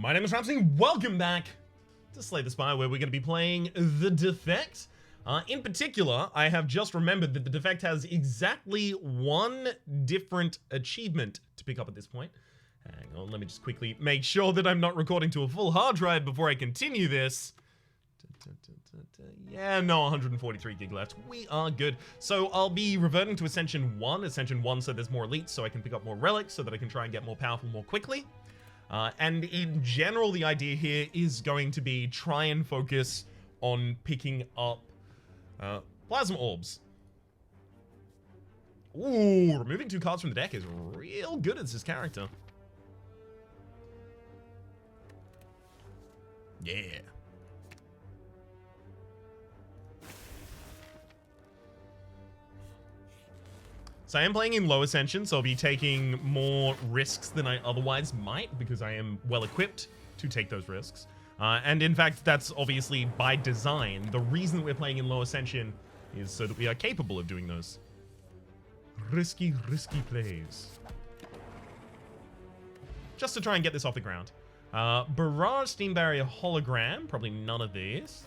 My name is Rhapsody, welcome back to Slay the Spire, where we're going to be playing The Defect. In particular, I have just remembered that The Defect has exactly one different achievement to pick up at this point. Hang on, let me just quickly make sure that I'm not recording to a full hard drive before I continue this. Yeah, no, 143 gig left. We are good. So I'll be reverting to Ascension 1 so there's more elites, so I can pick up more relics, so that I can try and get more powerful more quickly. And in general, the idea here is going to be try and focus on picking up plasma orbs. Ooh, removing 2 cards from the deck is real good as this character. Yeah. So I am playing in low Ascension, so I'll be taking more risks than I otherwise might, because I am well equipped to take those risks. And in fact, that's obviously by design. The reason that we're playing in low Ascension is so that we are capable of doing those risky plays. Just to try and get this off the ground. Barrage, Steam Barrier, Hologram. Probably none of these.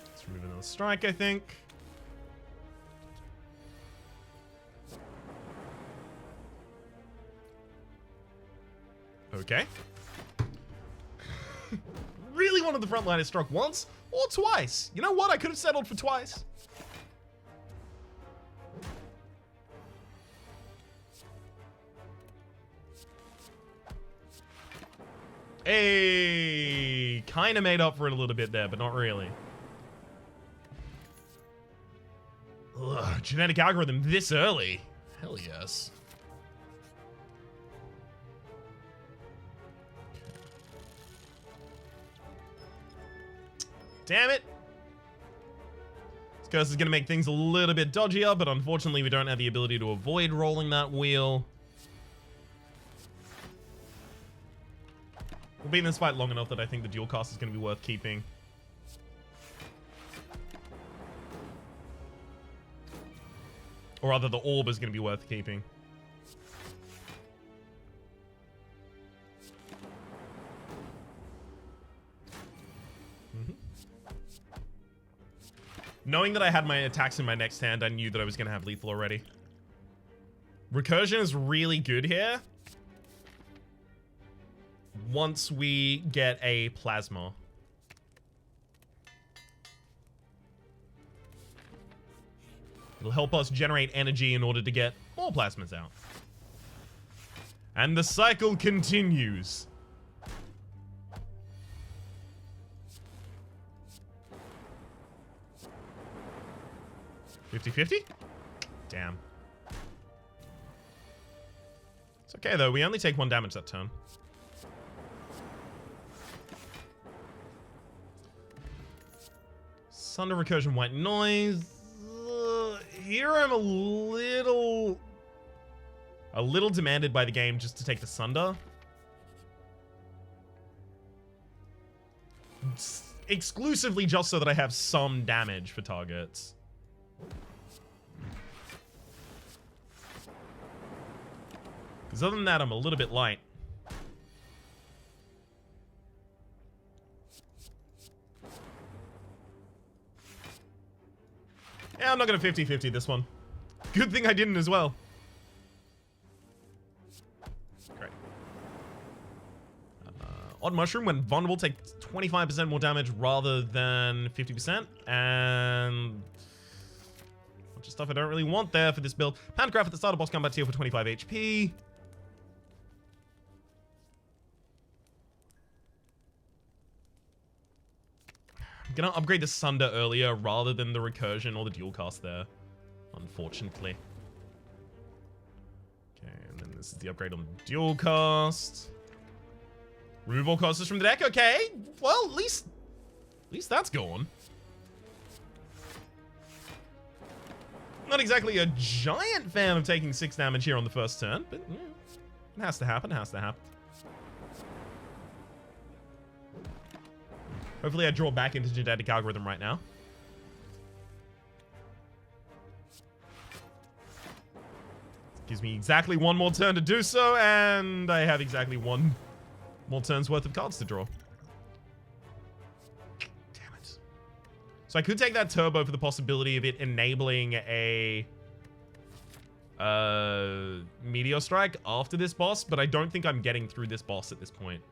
Let's remove another strike, I think. Okay. Really wanted the frontliner struck once or twice. You know what? I could have settled for twice. Hey, kind of made up for it a little bit there, but not really. Ugh, genetic algorithm this early. Hell yes. Damn it. This curse is going to make things a little bit dodgier, but unfortunately we don't have the ability to avoid rolling that wheel. We'll be in this fight long enough that I think the dual cast is going to be worth keeping. Or rather, the orb is going to be worth keeping. Knowing that I had my attacks in my next hand, I knew that I was going to have lethal already. Recursion is really good here. Once we get a plasma. It'll help us generate energy in order to get more plasmas out. And the cycle continues. $50-50? Damn. It's okay though, we only take 1 damage that turn. Sunder, Recursion, White Noise. Here I'm a little demanded by the game just to take the Sunder. Exclusively just so that I have some damage for targets. Because other than that, I'm a little bit light. Yeah, I'm not going to 50-50 this one. Good thing I didn't as well. Great. Odd Mushroom, when vulnerable, take 25% more damage rather than 50%. And a bunch of stuff I don't really want there for this build. Pantograph at the start of boss combat tier for 25 HP. I'm gonna upgrade the Sunder earlier rather than the Recursion or the dual cast there, unfortunately. Okay, and then this is the upgrade on the dual cast. Remove all casters from the deck. Okay, well, at least that's gone. Not exactly a giant fan of taking 6 damage here on the first turn, but yeah, it has to happen, Hopefully I draw back into genetic algorithm right now. gives me exactly one more turn to do so, and I have exactly one more turn's worth of cards to draw. Damn it. So I could take that turbo for the possibility of it enabling a Meteor Strike after this boss, but I don't think I'm getting through this boss at this point.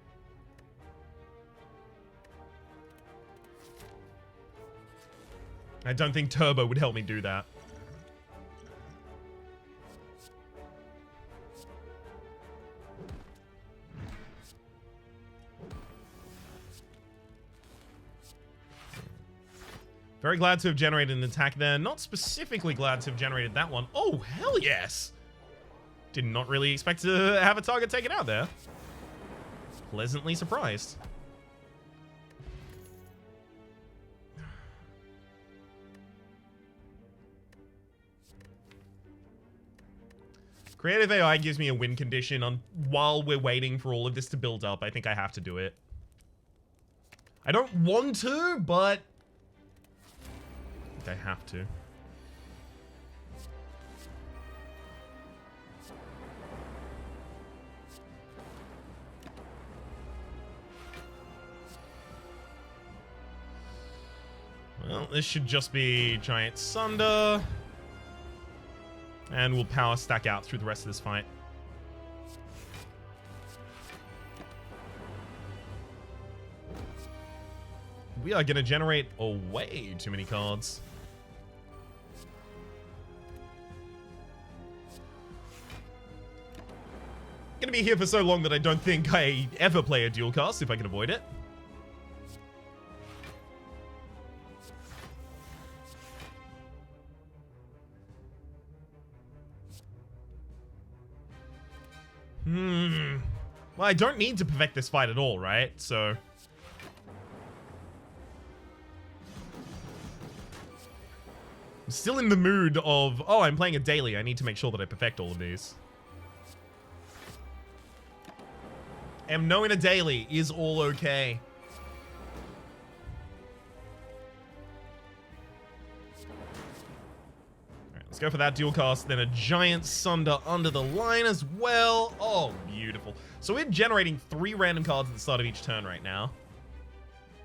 I don't think turbo would help me do that. Very glad to have generated an attack there. Not specifically glad to have generated that one. Oh, hell yes! Did not really expect to have a target taken out there. Pleasantly surprised. Creative AI gives me a win condition on while we're waiting for all of this to build up. I think I have to do it. I don't want to, but I have to. Well, this should just be Giant Sunder. And we'll power stack out through the rest of this fight. We are going to generate way too many cards. Going to be here for so long that I don't think I ever play a dual cast if I can avoid it. Well, I don't need to perfect this fight at all, right? So I'm still in the mood of, oh, I'm playing a daily. I need to make sure that I perfect all of these. Am knowing a daily is all okay. Alright, let's go for that dual cast. Then a Giant Sunder under the line as well. Oh, beautiful. So we're generating 3 random cards at the start of each turn right now.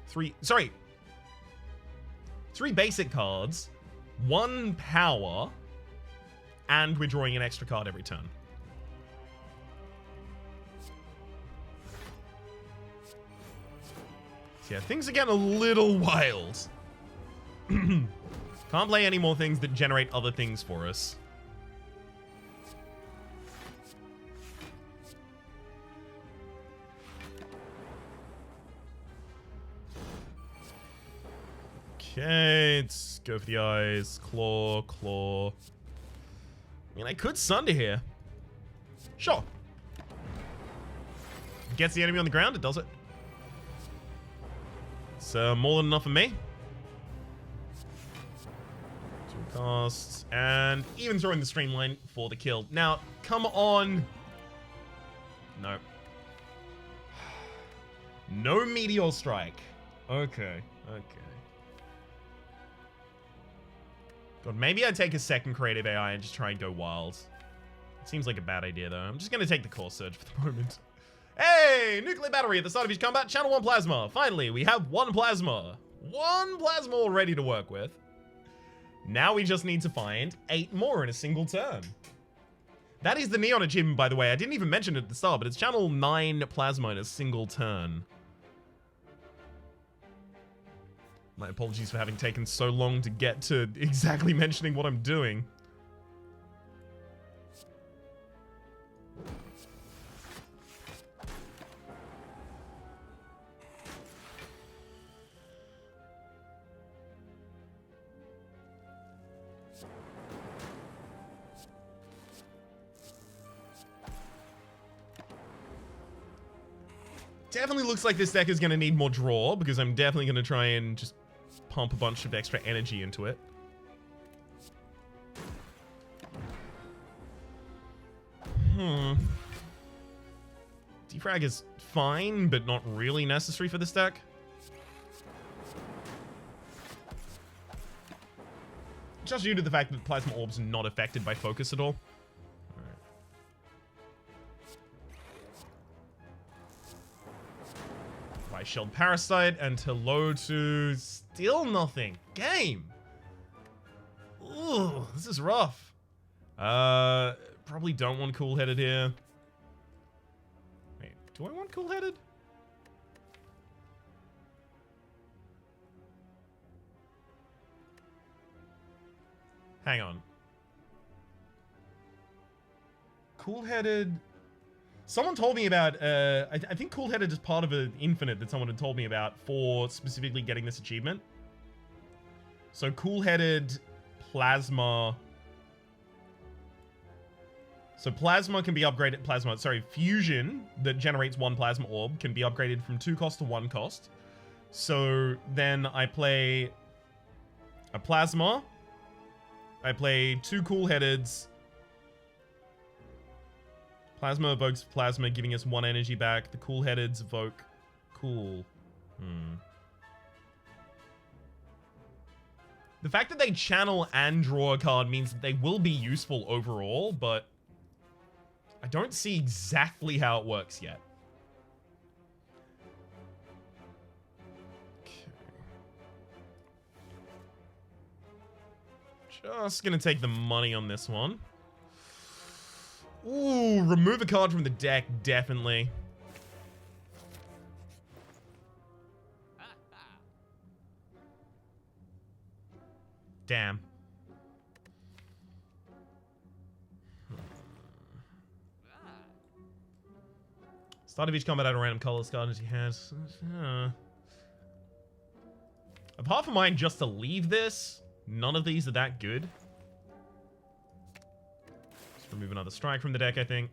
3 basic cards, 1 power, and we're drawing an extra card every turn. So yeah, things are getting a little wild. Can't play any more things that generate other things for us. Okay, let's go for the eyes. Claw, claw. I mean, I could Sunder here. Sure. Gets the enemy on the ground, it does it. It's more than enough for me. 2 casts, and even throwing the streamline for the kill. Now, come on. No. No Meteor Strike. Okay, okay. God, maybe I take a second creative AI and just try and go wild. It seems like a bad idea, though. I'm just going to take the Core Surge for the moment. Hey! Nuclear battery at the start of each combat. Channel 1 plasma. Finally, we have 1 plasma. 1 plasma all ready to work with. Now we just need to find 8 more in a single turn. That is the Neon achievement, by the way. I didn't even mention it at the start, but it's channel 9 plasma in a single turn. My apologies for having taken so long to get to exactly mentioning what I'm doing. Definitely looks like this deck is going to need more draw, because I'm definitely going to try and just pump a bunch of extra energy into it. Defrag is fine, but not really necessary for this deck. Just due to the fact that Plasma Orb's not affected by focus at all. Alright. Shelled Parasite, and hello to still nothing. Game! Ooh, this is rough. Probably don't want Cool-Headed here. Wait, do I want Cool-Headed? Hang on. Cool-Headed... Someone told me about, I think Cool-Headed is part of an infinite that someone had told me about for specifically getting this achievement. So Cool-Headed, Plasma... So Plasma can be upgraded, Fusion that generates 1 Plasma Orb can be upgraded from 2 cost to 1 cost. So then I play a Plasma, I play 2 Cool-Headeds. Plasma evokes Plasma, giving us 1 energy back. The Cool-Headeds evoke Cool. The fact that they channel and draw a card means that they will be useful overall, but I don't see exactly how it works yet. Okay. Just gonna take the money on this one. Ooh, remove a card from the deck, definitely. Damn. Start of each combat, add a random color card as he has. Apart from mine, just to leave this, none of these are that good. Let's remove another strike from the deck, I think.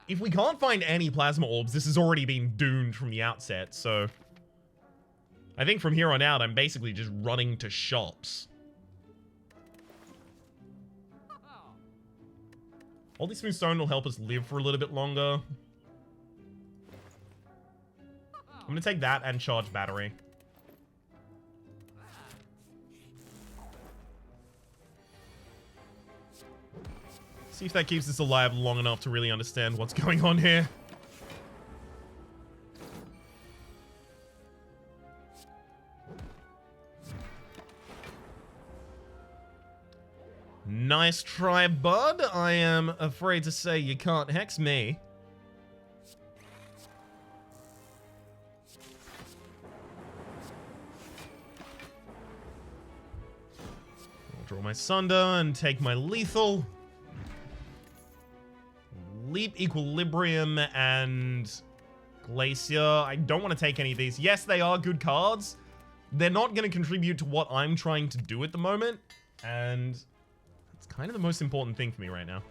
If we can't find any Plasma Orbs, this has already been doomed from the outset, so... I think from here on out, I'm basically just running to shops. Holy Smooth Stone will help us live for a little bit longer. I'm gonna take that and charge Battery. See if that keeps us alive long enough to really understand what's going on here. Nice try, bud. I am afraid to say you can't hex me. I'll draw my Sunder and take my lethal. Leap, Equilibrium, and Glacier. I don't want to take any of these. Yes, they are good cards. They're not going to contribute to what I'm trying to do at the moment. And it's kind of the most important thing for me right now.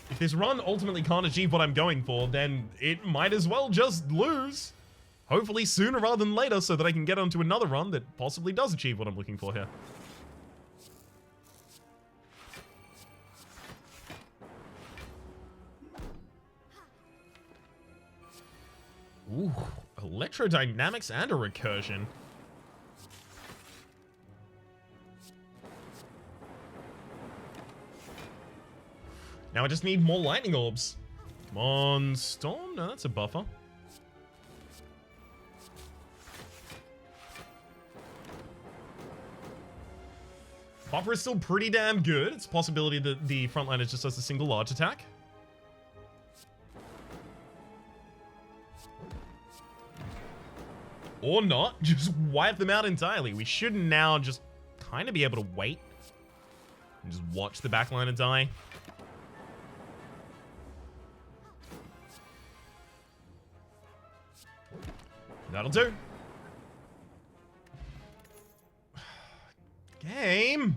If this run ultimately can't achieve what I'm going for, then it might as well just lose. Hopefully sooner rather than later, so that I can get onto another run that possibly does achieve what I'm looking for here. Ooh, Electrodynamics and a Recursion. Now I just need more Lightning Orbs. Come on, Storm? No, that's a buffer. Buffer is still pretty damn good. It's a possibility that the frontliner just does a single large attack. Or not. Just wipe them out entirely. We should now just kind of be able to wait and just watch the backliner die. That'll do. Game.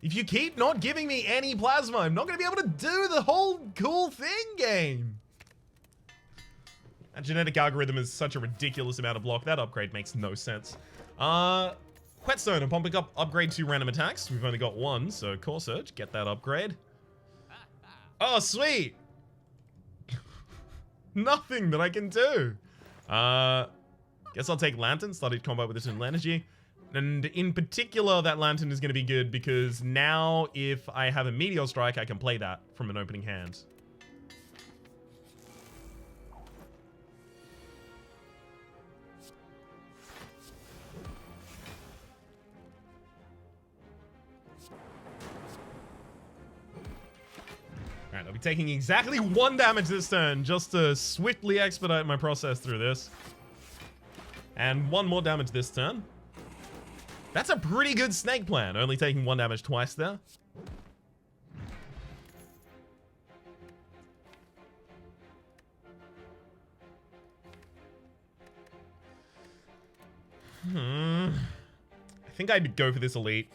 If you keep not giving me any plasma, I'm not going to be able to do the whole cool thing, game. That genetic algorithm is such a ridiculous amount of block. That upgrade makes no sense. Whetstone, I'm pumping up upgrade to random attacks. We've only got one, so Core Surge, get that upgrade. Oh, sweet. Nothing that I can do. Guess I'll take Lantern, started combat with Eternal Energy. And in particular, that Lantern is going to be good because now if I have a Meteor Strike, I can play that from an opening hand. Alright, I'll be taking exactly 1 damage this turn just to swiftly expedite my process through this. And 1 more damage this turn. That's a pretty good snake plan, only taking 1 damage twice there. I think I'd go for this elite.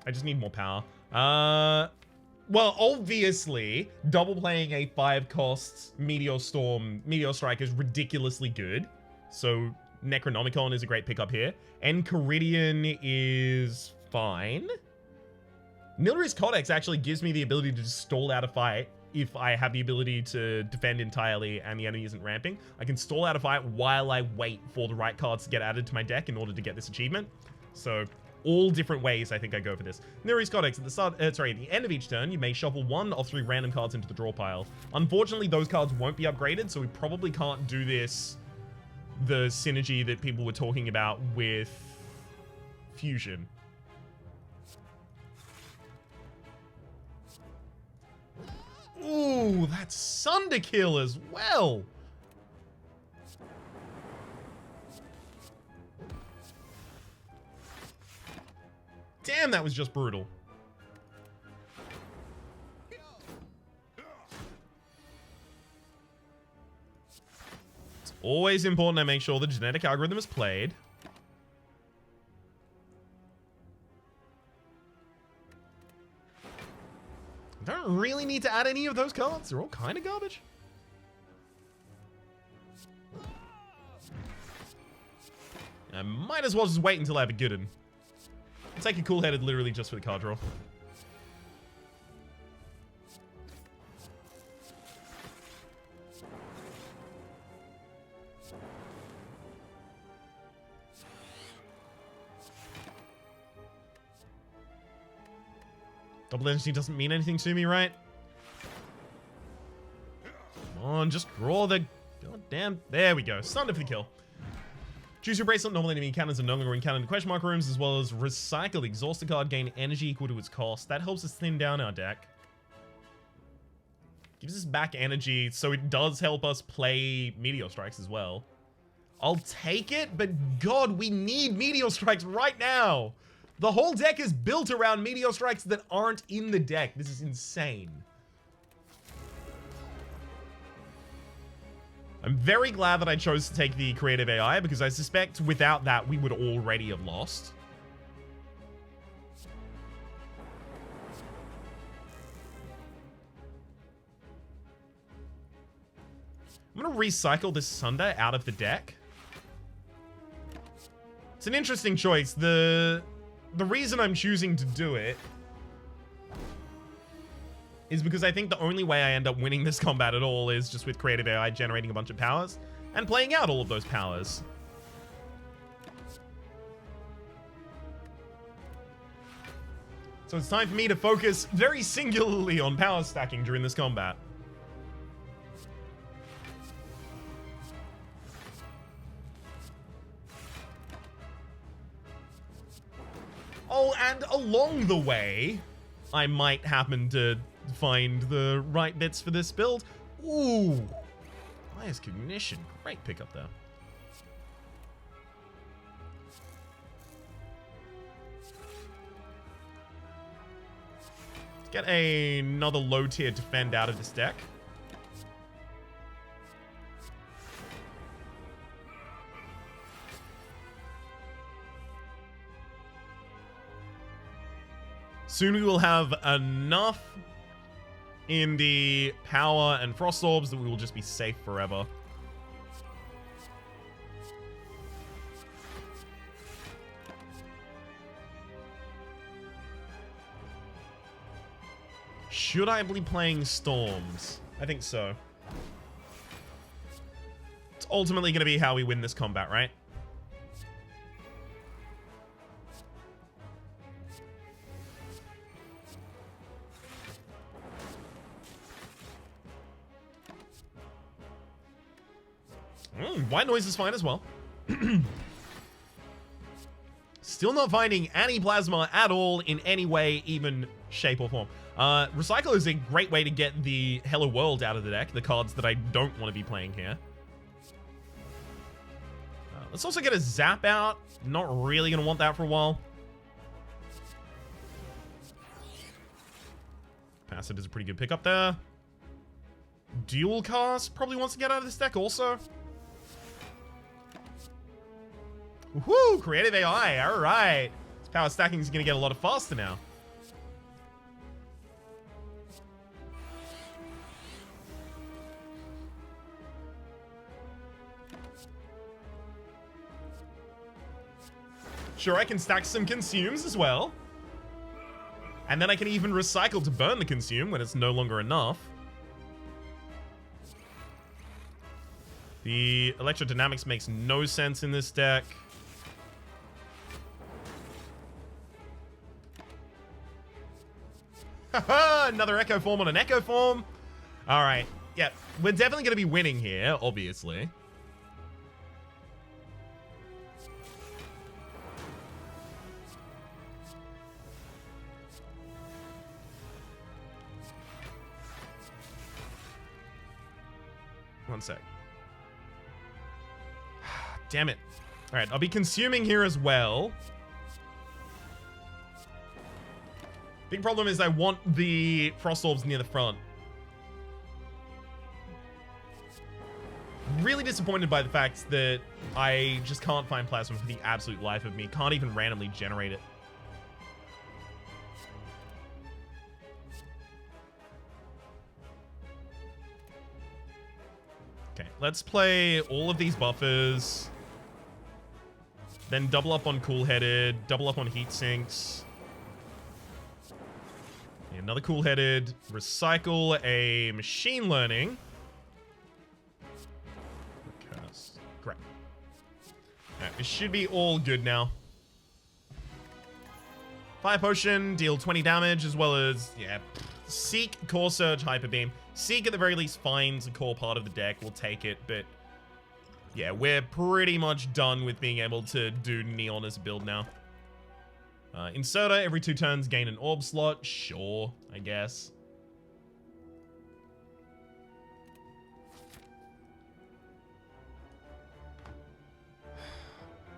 I just need more power. Well, obviously, double playing a 5 costs Meteor Strike is ridiculously good. So Necronomicon is a great pickup here. Enchiridion is fine. Military's Codex actually gives me the ability to just stall out a fight if I have the ability to defend entirely and the enemy isn't ramping. I can stall out a fight while I wait for the right cards to get added to my deck in order to get this achievement. So all different ways I think I go for this. Military's Codex, at the end of each turn, you may shuffle 1 of 3 random cards into the draw pile. Unfortunately, those cards won't be upgraded, so we probably can't do this the synergy that people were talking about with Fusion. Ooh, that's Sunderkill as well. Damn, that was just brutal. It's always important I make sure the genetic algorithm is played. I don't really need to add any of those cards. They're all kind of garbage. I might as well just wait until I have a good one. I'll take a cool-headed literally just for the card draw. Double energy doesn't mean anything to me, right? Come on, just draw the... God damn. There we go. Sunder for the kill. Choose your bracelet. Normal enemy encounters are no longer encountered in question mark rooms, as well as recycle. Exhaust a card, gain energy equal to its cost. That helps us thin down our deck. Gives us back energy, so it does help us play Meteor Strikes as well. I'll take it, but God, we need Meteor Strikes right now. The whole deck is built around Meteor Strikes that aren't in the deck. This is insane. I'm very glad that I chose to take the creative AI because I suspect without that we would already have lost. I'm going to recycle this Sunder out of the deck. It's an interesting choice. The reason I'm choosing to do it is because I think the only way I end up winning this combat at all is just with creative AI generating a bunch of powers and playing out all of those powers. So it's time for me to focus very singularly on power stacking during this combat. Oh, and along the way, I might happen to find the right bits for this build. Ooh, Bias Cognition. Great pickup there. Let's get another low tier defend out of this deck. Soon we will have enough in the power and frost orbs that we will just be safe forever. Should I be playing storms? I think so. It's ultimately going to be how we win this combat, right? White noise is fine as well. Still not finding any plasma at all in any way, even shape or form. Recycle is a great way to get the Hello World out of the deck, the cards that I don't want to be playing here. Let's also get a Zap out. Not really going to want that for a while. Passive is a pretty good pickup there. Dual Cast probably wants to get out of this deck also. Woohoo! Creative AI, alright. This power stacking is going to get a lot faster now. Sure, I can stack some consumes as well. And then I can even recycle to burn the consume when it's no longer enough. The electrodynamics makes no sense in this deck. Haha, another Echo Form on an Echo Form. Alright, yeah, we're definitely going to be winning here, obviously. One sec. Damn it. Alright, I'll be consuming here as well. Big problem is I want the Frost Orbs near the front. Really disappointed by the fact that I just can't find Plasma for the absolute life of me. Can't even randomly generate it. Okay, let's play all of these buffers. Then double up on Cool-Headed, double up on Heat Sinks. Another Cool-Headed, recycle a Machine Learning. Curse. Great. Alright, it should be all good now. Fire Potion, deal 20 damage, as well as, yeah, Seek, Core Surge, Hyper Beam. Seek, at the very least, finds a core part of the deck. We'll take it, but yeah, we're pretty much done with being able to do Neon as a build now. Inserter, every 2 turns, gain an orb slot. Sure, I guess.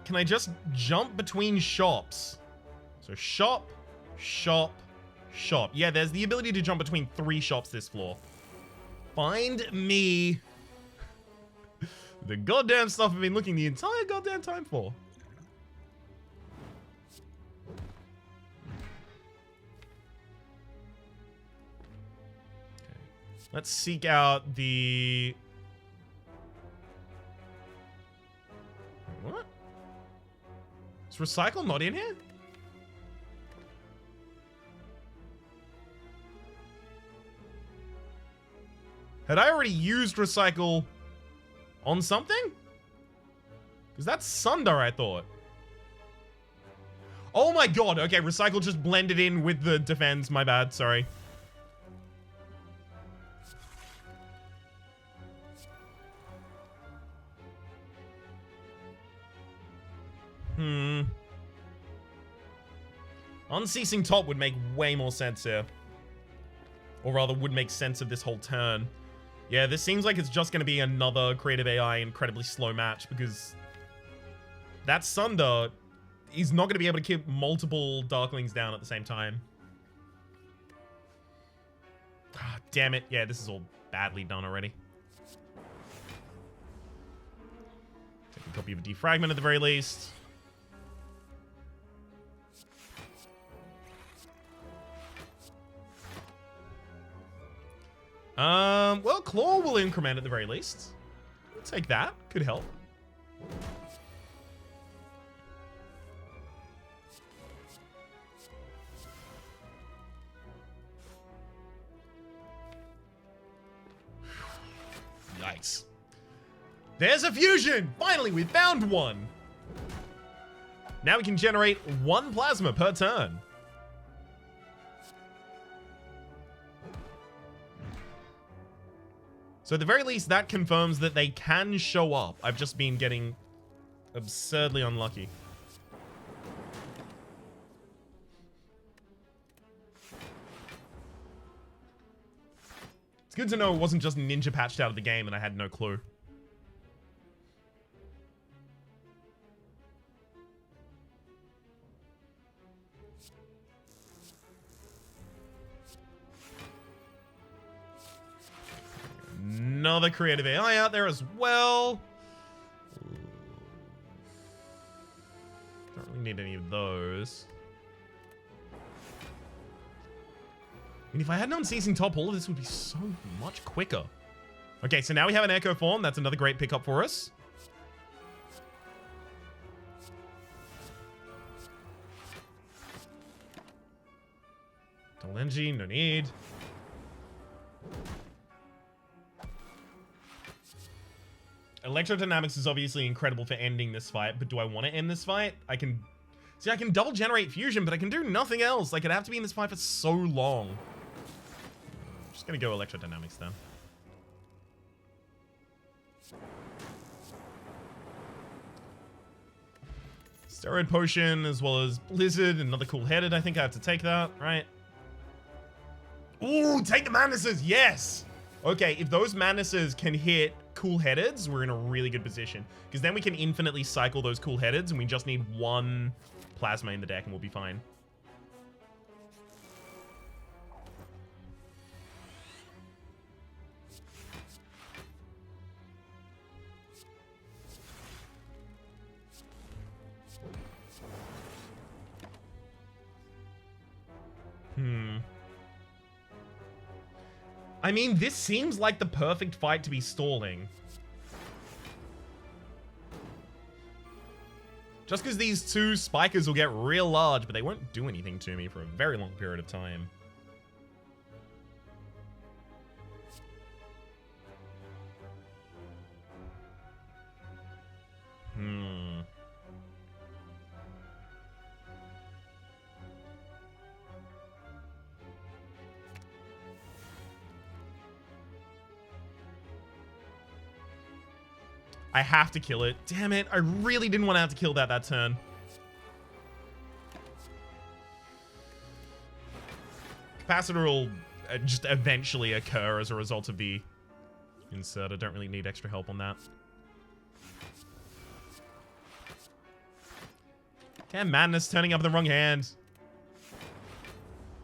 Can I just jump between shops? So shop, shop, shop. Yeah, there's the ability to jump between 3 shops this floor. Find me the goddamn stuff I've been looking the entire goddamn time for. Okay. Let's seek out the... What? Is Recycle not in here? Had I already used Recycle on something? Because that's Sunder, I thought. Oh my god, okay, Recycle just blended in with the defense, my bad, sorry. Unceasing Top would make way more sense here. Or rather, would make sense of this whole turn. Yeah, this seems like it's just going to be another Creative AI incredibly slow match because that Sunder is not going to be able to keep multiple Darklings down at the same time. Ah, damn it. Yeah, this is all badly done already. Take a copy of a Defragment at the very least. Well, Claw will increment at the very least. I'll take that. Could help. Yikes. There's a fusion! Finally, we found one! Now we can generate 1 plasma per turn. So at the very least, that confirms that they can show up. I've just been getting absurdly unlucky. It's good to know it wasn't just ninja patched out of the game and I had no clue. Another creative AI out there as well. Don't really need any of those. And if I had known Seizing Top, all of this would be so much quicker. Okay, so now we have an Echo Form. That's another great pickup for us. Double energy, no need. Electrodynamics is obviously incredible for ending this fight, but do I want to end this fight? I can double generate fusion, but I can do nothing else. Like, I'd have to be in this fight for so long. I'm just gonna go electrodynamics then. Steroid Potion, as well as Blizzard, another cool-headed. I think I have to take that, right? Ooh, take the Madnesses, yes! Okay, if those Madnesses can hit cool-headeds, we're in a really good position. Because then we can infinitely cycle those cool-headeds, and we just need 1 plasma in the deck, and we'll be fine. I mean, this seems like the perfect fight to be stalling. Just because these 2 spikers will get real large, but they won't do anything to me for a very long period of time. I have to kill it. Damn it. I really didn't want to have to kill that turn. Capacitor will just eventually occur as a result of the insert. I don't really need extra help on that. Damn, Madness turning up the wrong hand.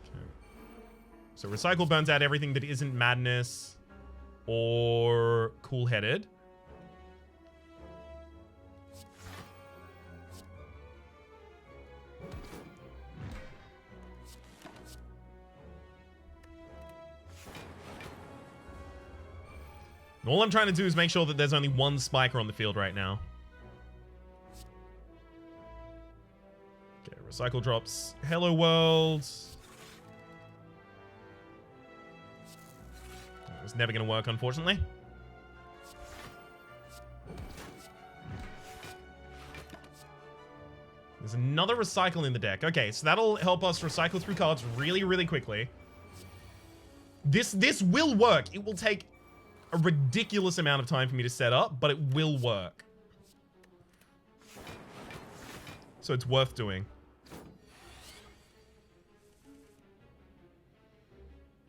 Okay. So Recycle burns out everything that isn't Madness or Cool-Headed. All I'm trying to do is make sure that there's only 1 spiker on the field right now. Okay, Recycle drops Hello World. It was never going to work, unfortunately. There's another Recycle in the deck. Okay, so that'll help us recycle through cards really, really quickly. This will work. It will take a ridiculous amount of time for me to set up, but it will work. So it's worth doing.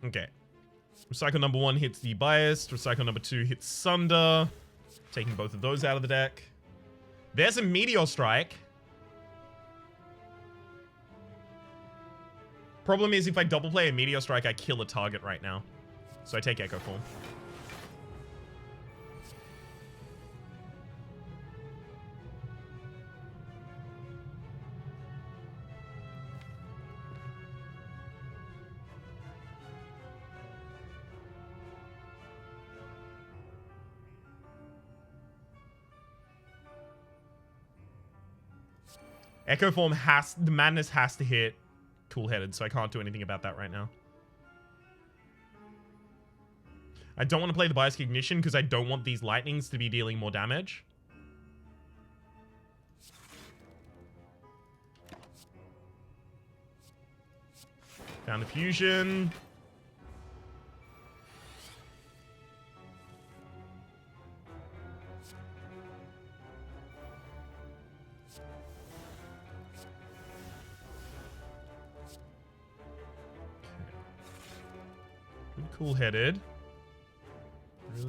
Okay. Recycle number 1 hits the Biased. Recycle number 2 hits Sunder. Taking both of those out of the deck. There's a Meteor Strike. Problem is, if I double play a Meteor Strike, I kill a target right now. So I take Echo Form. Echo Form the Madness has to hit Cool-Headed, so I can't do anything about that right now. I don't want to play the Bias Ignition because I don't want these lightnings to be dealing more damage. Found a fusion. Good cool-headed.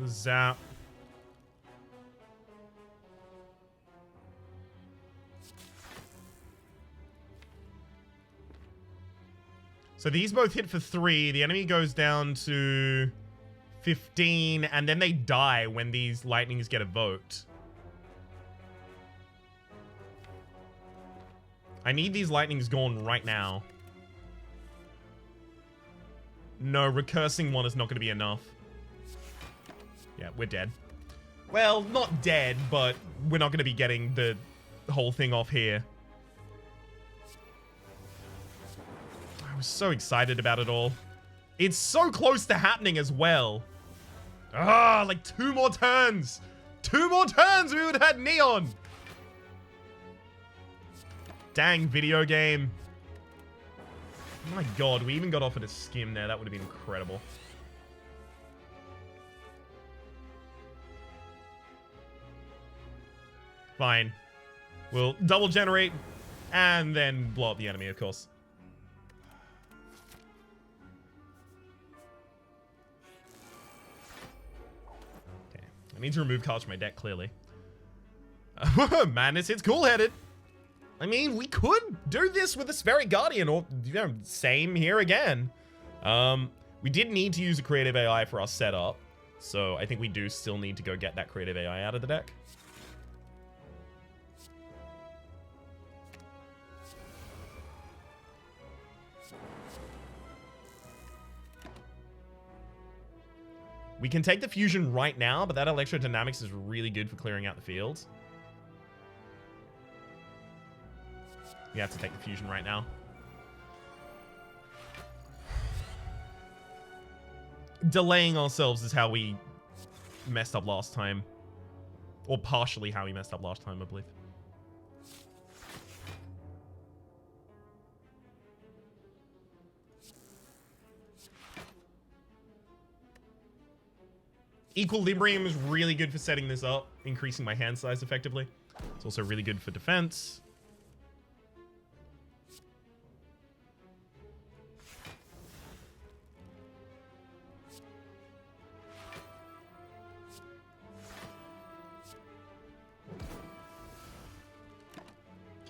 Zap. So these both hit for 3. The enemy goes down to 15, and then they die when these lightnings get a vote. I need these lightnings gone right now. No, recursing one is not going to be enough. Yeah, we're dead. Well, not dead, but we're not going to be getting the whole thing off here. I was so excited about it all. It's so close to happening as well. Ah, like 2 more turns. 2 more turns, we would have had Neon. Dang, video game. Oh my god, we even got off at a skim there. That would have been incredible. Fine. We'll double generate and then blow up the enemy, of course. Okay. I need to remove cards from my deck, clearly. Madness, it's cool-headed. I mean, we could do this with a Spheric Guardian, or, you know, same here again. We did need to use a creative AI for our setup, so I think we do still need to go get that creative AI out of the deck. We can take the fusion right now, but that electrodynamics is really good for clearing out the field. We have to take the fusion right now. Delaying ourselves is how we messed up last time. Or partially how we messed up last time, I believe. Equilibrium is really good for setting this up, increasing my hand size effectively. It's also really good for defense.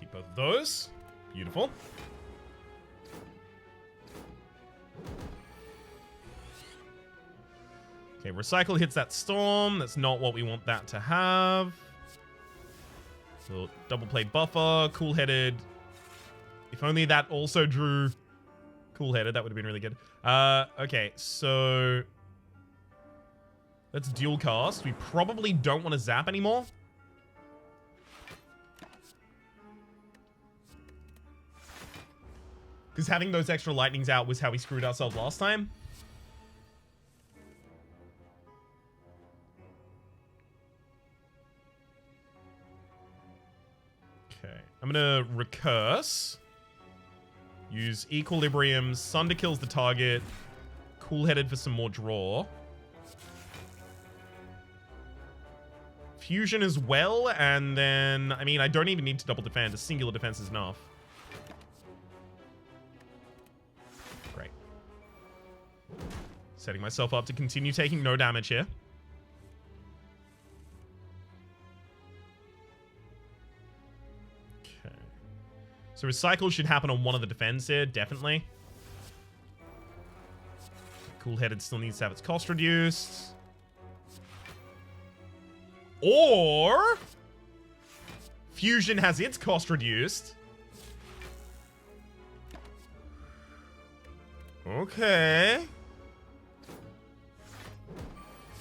Keep both of those. Beautiful. Okay, recycle hits that storm. That's not what we want that to have. So double play buffer, cool-headed. If only that also drew cool-headed, that would have been really good. Okay, so let's dual cast. We probably don't want to zap anymore. Because having those extra lightnings out was how we screwed ourselves last time. I'm gonna recurse. Use Equilibrium. Sunder kills the target. Cool-headed for some more draw. Fusion as well, and then... I mean, I don't even need to double defend. A singular defense is enough. Great. Setting myself up to continue taking no damage here. So recycle should happen on one of the defends here, definitely. Cool-headed still needs to have its cost reduced. Or fusion has its cost reduced. Okay.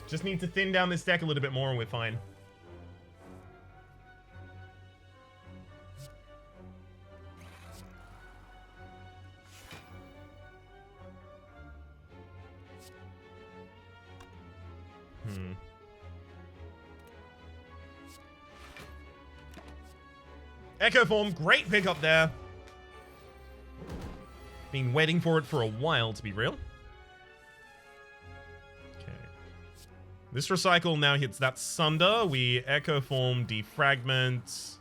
Just need to thin down this deck a little bit more and we're fine. Echo Form, great pickup there. Been waiting for it for a while, to be real. Okay. This recycle now hits that Sunder. We Echo Form, Defragment.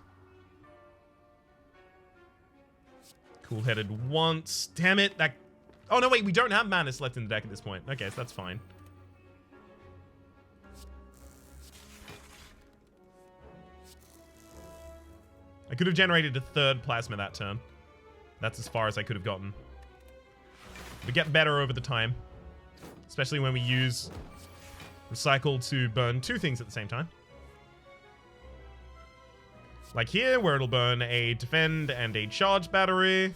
Cool-headed once. Damn it, that... Oh, no, wait, we don't have Manus left in the deck at this point. Okay, so that's fine. I could have generated a third plasma that turn. That's as far as I could have gotten. We get better over the time. Especially when we use Recycle to burn two things at the same time. Like here, where it'll burn a Defend and a Charge battery.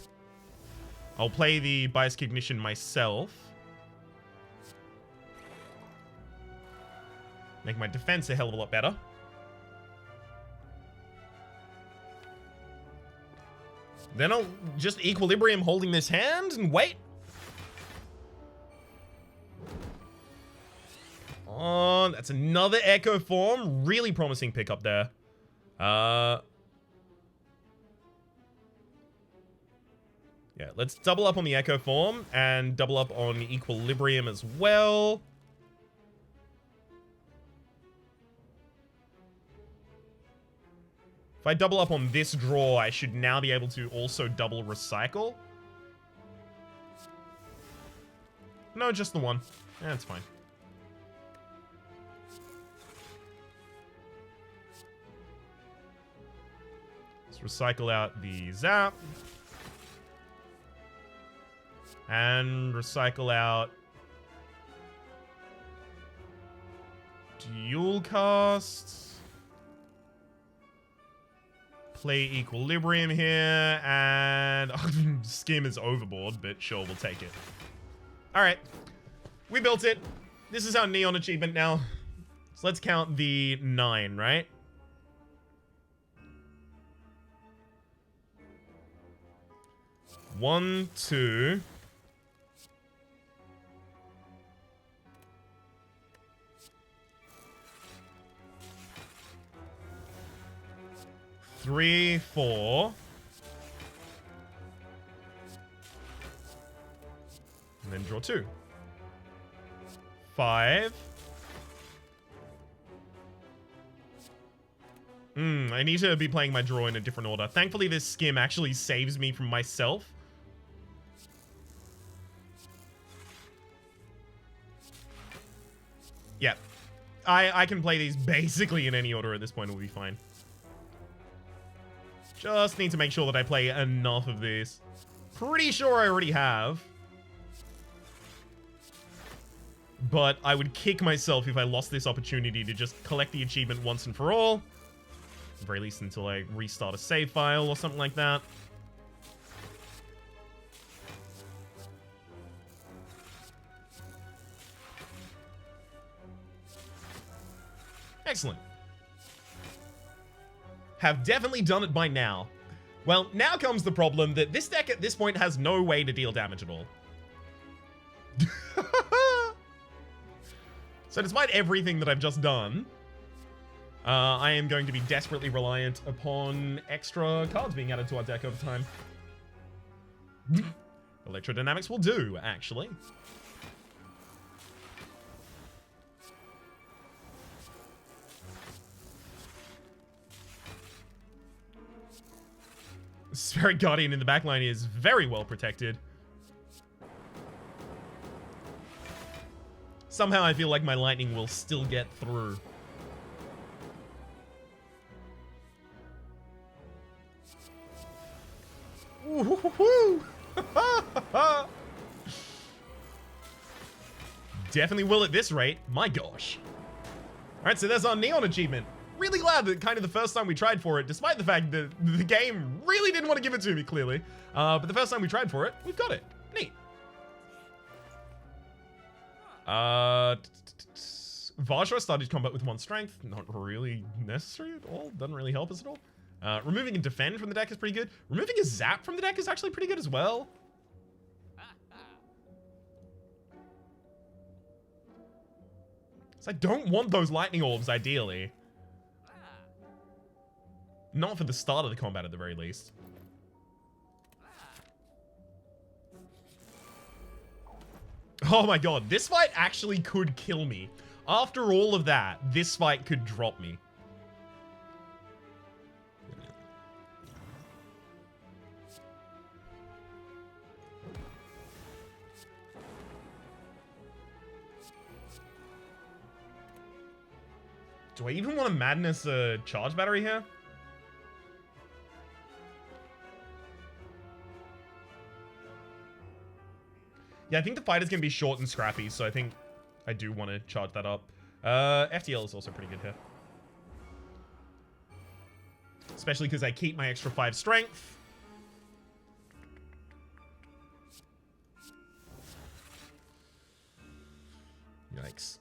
I'll play the Biased Cognition myself. Make my defense a hell of a lot better. Then I'll just Equilibrium holding this hand and wait. Oh, that's another Echo Form. Really promising pickup there. Yeah, let's double up on the Echo Form and double up on Equilibrium as well. If I double up on this draw, I should now be able to also double Recycle. No, just the one. Yeah, it's fine. Let's recycle out the Zap. And recycle out Dual Cast. Play Equilibrium here, and Skim is overboard, but sure, we'll take it. Alright, we built it. This is our Neon achievement now. So let's count the 9, right? One, two... 3, 4. And then draw 2. 5. I need to be playing my draw in a different order. Thankfully, this Skim actually saves me from myself. Yeah. I can play these basically in any order at this point. We'll be fine. Just need to make sure that I play enough of this. Pretty sure I already have. But I would kick myself if I lost this opportunity to just collect the achievement once and for all. At the very least until I restart a save file or something like that. Excellent. Have definitely done it by now. Well, now comes the problem that this deck at this point has no way to deal damage at all. So despite everything that I've just done, I am going to be desperately reliant upon extra cards being added to our deck over time. Electrodynamics will do, actually. Spirit Guardian in the backline is very well protected. Somehow I feel like my lightning will still get through. Ooh, definitely will at this rate. My gosh. Alright, so there's our Neon achievement. Really glad that kind of the first time we tried for it, despite the fact that the game really didn't want to give it to me, clearly. But the first time we tried for it, we've got it. Neat. Vajra started combat with 1 strength. Not really necessary at all. Doesn't really help us at all. Removing a defend from the deck is pretty good. Removing a zap from the deck is actually pretty good as well. So I don't want those lightning orbs, ideally. Not for the start of the combat, at the very least. Oh my god, this fight actually could kill me. After all of that, this fight could drop me. Do I even want to madness a charge battery here? Yeah, I think the fight is going to be short and scrappy, so I think I do want to charge that up. FTL is also pretty good here. Especially because I keep my extra 5 strength. Yikes.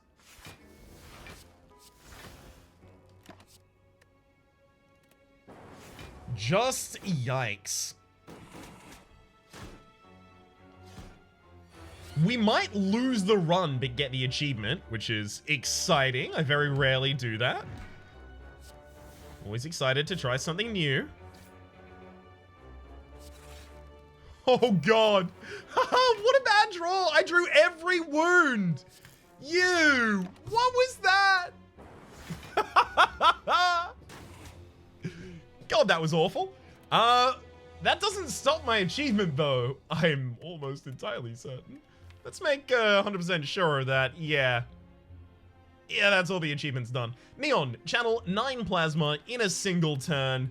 Just yikes. We might lose the run but get the achievement, which is exciting. I very rarely do that. Always excited to try something new. Oh god. What a bad draw. I drew every wound. You. What was that? God, that was awful. That doesn't stop my achievement though. I'm almost entirely certain. Let's make 100% sure that, yeah, that's all the achievements done. Neon, channel 9 plasma in a single turn.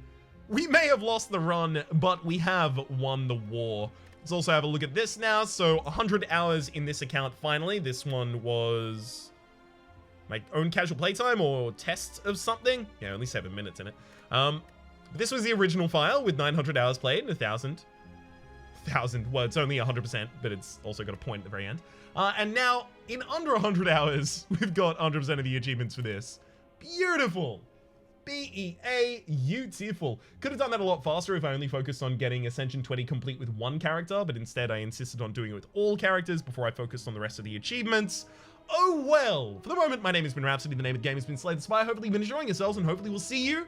We may have lost the run, but we have won the war. Let's also have a look at this now. So 100 hours in this account finally. This one was my own casual playtime or test of something. Yeah, only 7 minutes in it. This was the original file with 900 hours played and 1,000. Well, it's only 100%, but it's also got a point at the very end. And now, in under 100 hours, we've got 100% of the achievements for this. Beautiful. Beautiful. Could have done that a lot faster if I only focused on getting Ascension 20 complete with one character, but instead I insisted on doing it with all characters before I focused on the rest of the achievements. Oh well. For the moment, my name has been Rhapsody. The name of the game has been Slay the Spire. Hopefully you've been enjoying yourselves, and hopefully we'll see you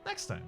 next time.